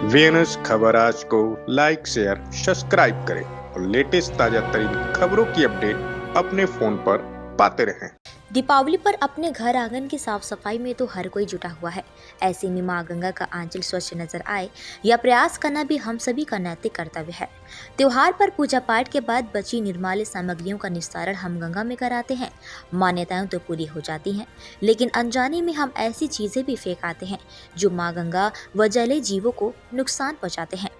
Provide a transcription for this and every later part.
VNS खबर आज को लाइक शेयर सब्सक्राइब करें और लेटेस्ट ताजा तरीन खबरों की अपडेट अपने फोन पर पाते रहें। दीपावली पर अपने घर आंगन की साफ सफाई में तो हर कोई जुटा हुआ है। ऐसे में मां गंगा का आंचल स्वच्छ नजर आए यह प्रयास करना भी हम सभी का नैतिक कर्तव्य है। त्योहार पर पूजा पाठ के बाद बची निर्माल्य सामग्रियों का निस्तारण हम गंगा में कराते हैं। मान्यताएं तो पूरी हो जाती हैं, लेकिन अनजाने में हम ऐसी चीजें भी फेंक आते हैं जो मां गंगा व जलीय जीवों को नुकसान पहुंचाते हैं।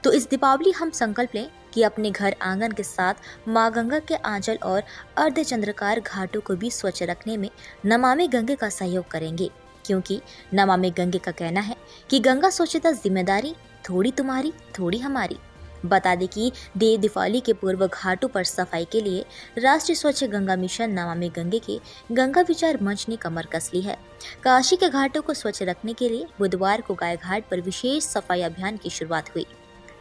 तो इस दीपावली हम संकल्प लें कि अपने घर आंगन के साथ मां गंगा के आंचल और अर्धचंद्राकार घाटों को भी स्वच्छ रखने में नमामि गंगे का सहयोग करेंगे, क्योंकि नमामि गंगे का कहना है कि गंगा स्वच्छता जिम्मेदारी थोड़ी तुम्हारी थोड़ी हमारी। बता दें कि देव दीपावली के पूर्व घाटों पर सफाई के लिए राष्ट्रीय स्वच्छ गंगा मिशन नमामि गंगे के गंगा विचार मंच ने कमर कस ली है। काशी के घाटों को स्वच्छ रखने के लिए बुधवार को गाय घाट पर विशेष सफाई अभियान की शुरुआत हुई।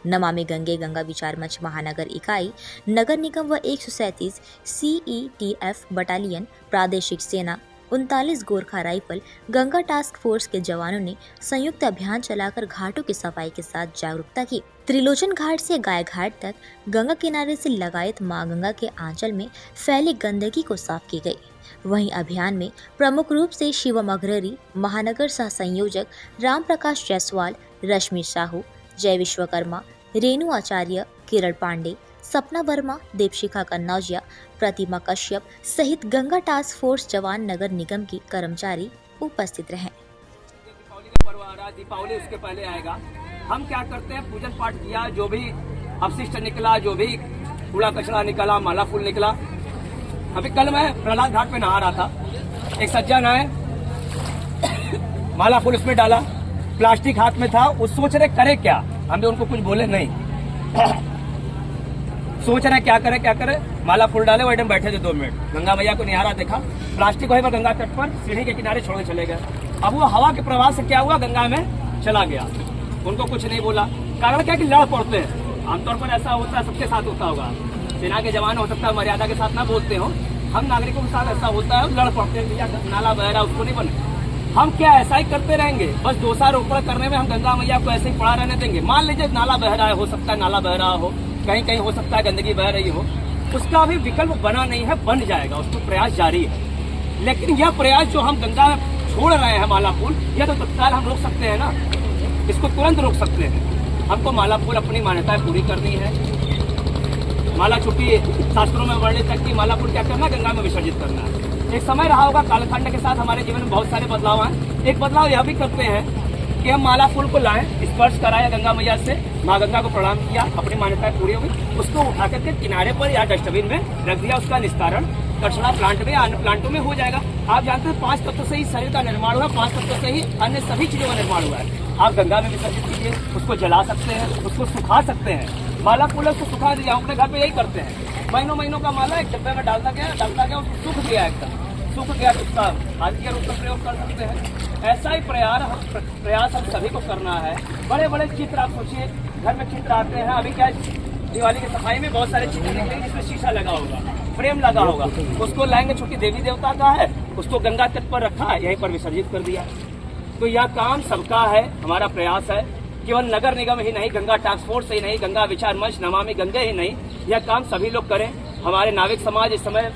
नमामि गंगे गंगा विचार मंच महानगर इकाई, नगर निगम व 137 CETF बटालियन, प्रादेशिक सेना, 39 Gorkha rifle, Ganga task force के जवानों ने संयुक्त अभियान चलाकर घाटों की सफाई के साथ जागरूकता की। त्रिलोचन घाट से गाय घाट तक गंगा किनारे से लगायत मां गंगा के आंचल में फैली गंदगी को साफ की गई। वहीं अभियान में प्रमुख रूप से शिवम अग्रहरी, महानगर सह संयोजक राम प्रकाश जायसवाल, रश्मि साहू, जय विश्वकर्मा, रेणु आचार्य, किरण पांडे, सपना वर्मा, दीपशिखा कन्नौजिया, प्रतिमा कश्यप सहित गंगा टास्क फोर्स जवान, नगर निगम के कर्मचारी उपस्थित रहे। दीपावली का पर्व आ रहा है, दीपावली उसके पहले आएगा। हम क्या करते हैं, पूजन पाठ किया, जो भी अपशिष्ट निकला, जो भी कूड़ा कचरा निकला, माला फूल निकला। अभी कल मैं प्रहलाद घाट पे नहा रहा था, एक सज्जन आए, माला फूल उसमें डाला, प्लास्टिक हाथ में था। वो सोच रहे करे क्या, हमने उनको कुछ बोले नहीं। सोच रहे क्या करे, माला फूल डाले, वो एकदम बैठे थे 2 मिनट, गंगा मैया को निहारा, देखा प्लास्टिक वहीं पर गंगा तट पर सीढ़ी के किनारे छोड़ के चले गए। अब वो हवा के प्रवाह से क्या हुआ, गंगा में चला गया। उनको कुछ नहीं बोला। कारण क्या कि लड़ पड़ते हैं। आमतौर पर ऐसा होता है, सबके साथ होता होगा। सेना के जवान हो सकता है मर्यादा के साथ ना बोलते हो, हम नागरिकों के साथ ऐसा होता है, लड़ पड़ते हैं, भैया नाला बह रहा उसको नहीं बने। हम क्या ऐसा ही करते रहेंगे, बस दोषारोपण करने में हम गंगा मैया को ऐसे ही पड़ा रहने देंगे। मान लीजिए नाला बह रहा है, हो सकता है नाला बह रहा हो, कहीं कहीं हो सकता है गंदगी बह रही हो, उसका अभी विकल्प बना नहीं है, बन जाएगा, उसको प्रयास जारी है। लेकिन यह प्रयास जो हम गंगा में छोड़ रहे हैं माला फूल, यह तो तत्काल हम रोक सकते हैं ना, इसको तुरंत रोक सकते हैं। हमको माला फूल अपनी मान्यताएं पूरी करनी है। माला चूंकि शास्त्रों में वर्णित है कि माला फूल क्या करना, गंगा में विसर्जित करना है। एक समय रहा होगा, कालखंड के साथ हमारे जीवन में बहुत सारे बदलाव आए। एक बदलाव यह भी करते हैं कि हम माला फूल को लाएं, स्पर्श कराया गंगा मैया से, माँ गंगा को प्रणाम किया, अपनी मान्यताएं पूरी हो गई, उसको उठा करके किनारे पर या डस्टबिन में रख दिया। उसका निस्तारण कचरा प्लांट में या अन्य प्लांटों में हो जाएगा। आप जानते हैं 5 तत्वों से ही शरीर का निर्माण हुआ, 5 तत्वों से ही अन्य सभी चीजों का निर्माण हुआ है। आप गंगा में विसर्जित कीजिए, उसको जला सकते हैं, उसको सुखा सकते हैं। माला फूल उसको सुखा दिया, अपने घर पे यही करते हैं। महीनों का माला एक डब्बे में डालता गया, उसको सूख गया, एकदम सूख गया, उसका खाद के रूप में प्रयोग कर सकते हैं। ऐसा ही प्रयास हम सभी को करना है। बड़े बड़े चित्र आप सोचिए, घर में चित्र आते हैं। अभी क्या दिवाली की सफाई में बहुत सारे चित्र निकलेंगे जिसमें शीशा लगा होगा, फ्रेम लगा होगा, उसको लाएंगे, चूंकि देवी देवता का है, उसको गंगा तट पर रखा, यहीं पर विसर्जित कर दिया। तो यह काम सबका है, हमारा प्रयास है। केवल नगर निगम ही नहीं, गंगा टास्क फोर्स ही नहीं, गंगा विचार मंच, नमामि गंगे ही नहीं, यह काम सभी लोग करें। हमारे नाविक समाज इस समय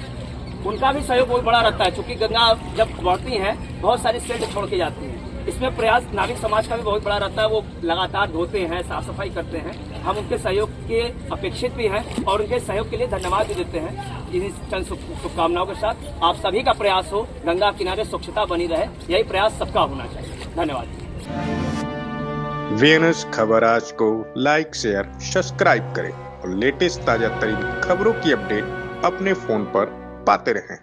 उनका भी सहयोग बहुत बड़ा रहता है, क्योंकि गंगा जब बढ़ती है बहुत सारी सेल्ट छोड़ के जाती हैं। इसमें प्रयास नाविक समाज का भी बहुत बड़ा रहता है, वो लगातार धोते हैं, साफ सफाई करते हैं। हम उनके सहयोग के अपेक्षित भी हैं और उनके सहयोग के लिए धन्यवाद भी देते हैं। इन चंद शुभकामनाओं के साथ आप सभी का प्रयास हो, गंगा किनारे स्वच्छता बनी रहे, यही प्रयास सबका होना चाहिए। धन्यवाद। वीएनएस खबर आज को लाइक शेयर सब्सक्राइब करें और लेटेस्ट ताजा तरीन खबरों की अपडेट अपने फोन पर पाते रहें।